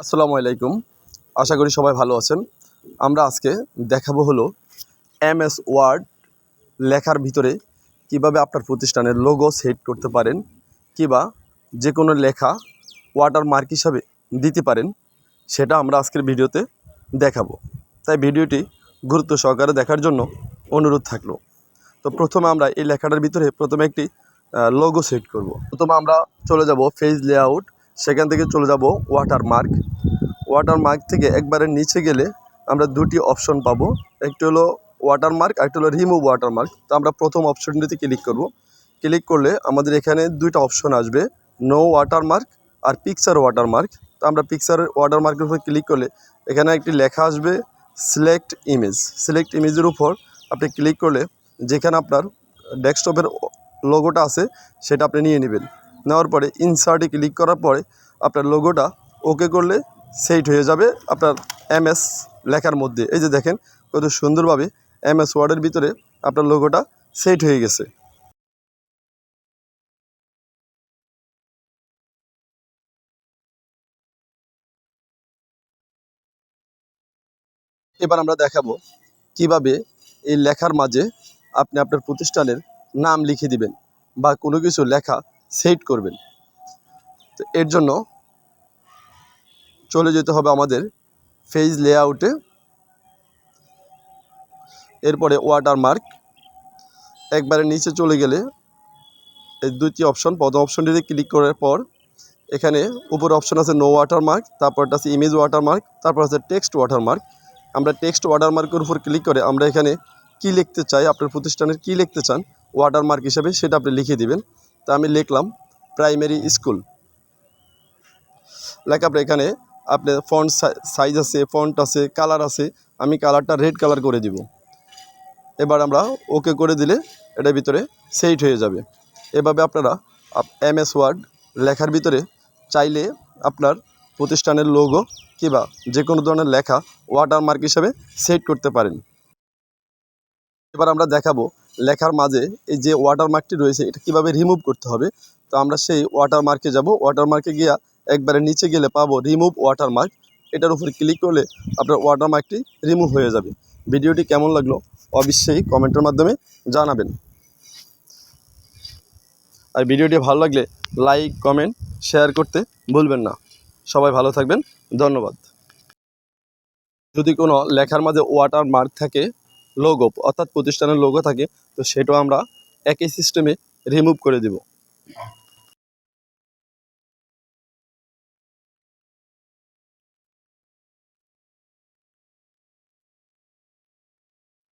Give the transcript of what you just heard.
আসসালামু আলাইকুম। আশা করি সবাই ভালো আছেন। আমরা আজকে দেখাবো হলো এমএস ওয়ার্ড লেখার ভিতরে কিভাবে আপনার প্রতিষ্ঠানের লোগো সেট করতে পারেন, কিবা যে কোনো লেখা ওয়াটারমার্ক হিসাবে দিতে পারেন, সেটা আমরা আজকের ভিডিওতে দেখাবো। তাই ভিডিওটি গুরুত্ব সহকারে দেখার জন্য অনুরোধ থাকলো। তো প্রথমে আমরা এই লেখাটার ভিতরে প্রথমে একটি লোগো সেট করব। প্রথমে আমরা চলে যাব পেজ লেআউট, সেখান থেকে চলে যাব ওয়াটারমার্ক থেকে একবারে নিচে গেলে আমরা দুটি অপশন পাবো। একটি হলো ওয়াটারমার্ক, আরেকটি হলো রিমুভ ওয়াটারমার্ক। তো আমরা প্রথম অপশনটিতে ক্লিক করব। ক্লিক করলে আমাদের এখানে দুইটা অপশন আসবে, নো ওয়াটারমার্ক আর পিকচার ওয়াটারমার্ক। তো আমরা পিকচার ওয়াটারমার্কের উপর ক্লিক করলে এখানে একটি লেখা আসবে সিলেক্ট ইমেজের উপর আপনি ক্লিক করলে যেখানে আপনার ডেস্কটপের লোগোটা আছে সেটা আপনি নিয়ে নেবেন। নেওয়ার পরে ইনসার্টে ক্লিক করার পরে আপনার লোগোটা ওকে করলে সেট হয়ে যাবে আপনার এমএস লেখার মধ্যে। এই যে দেখেন কত সুন্দরভাবে এমএস ওয়ার্ডের ভিতরে আপনার লোগোটা সেট হয়ে গেছে। এবার আমরা দেখাবো কিভাবে এই লেখার মাঝে আপনি আপনার প্রতিষ্ঠানের নাম লিখে দিবেন বা কোনো কিছু লেখা সেট করবেন। তো এর জন্য চলে যেতে হবে আমাদের পেজ লেআউটে, এরপরে ওয়াটারমার্ক। একবারে নিচে চলে গেলে এই দুটি অপশন, প্রথম অপশনটিতে ক্লিক করার পর এখানে উপরে অপশন আছে নো ওয়াটারমার্ক, তারপরটা আছে ইমেজ ওয়াটারমার্ক, তারপর আছে টেক্সট ওয়াটারমার্ক। আমরা টেক্সট ওয়াটারমার্কের উপর ক্লিক করে আমরা এখানে কি লিখতে চাই, আপনার প্রতিষ্ঠানের কি লিখতে চান ওয়াটারমার্ক হিসেবে সেটা আপনি লিখে দিবেন। তা আমি লিখলাম প্রাইমারি স্কুল। লেখা আপনি এখানে আপনার ফন্ট সাইজ আছে, ফন্ট আছে, কালার আছে। আমি কালারটা রেড কালার করে দিব। এবার আমরা ওকে করে দিলে এটার ভিতরে সেট হয়ে যাবে। এভাবে আপনারা এমএস ওয়ার্ড লেখার ভিতরে চাইলে আপনার প্রতিষ্ঠানের লোগো কিংবা যে কোনো ধরনের লেখা ওয়াটারমার্ক হিসেবে সেট করতে পারেন। এবার আমরা দেখাবো লেখার মাঝে এই যে ওয়াটারমার্কটি রয়েছে এটা কিভাবে রিমুভ করতে হবে। তো আমরা সেই ওয়াটারমার্কে যাব। ওয়াটারমার্কে গিয়ে একবারে নিচে গেলে পাবো রিমুভ ওয়াটারমার্ক। এটার উপর ক্লিক করলে আপনার ওয়াটারমার্কটি রিমুভ হয়ে যাবে। ভিডিওটি কেমন লাগলো অবশ্যই কমেন্টের মাধ্যমে জানাবেন। আর ভিডিওটি ভালো লাগলে লাইক, কমেন্ট, শেয়ার করতে ভুলবেন না। সবাই ভালো থাকবেন, ধন্যবাদ। যদি কোনো লেখার মাঝে ওয়াটারমার্ক থাকে, লোগো অর্থাৎ প্রতিষ্ঠানের লোগো থাকে, তো সেটাও আমরা একই সিস্টেমে রিমুভ করে দেব।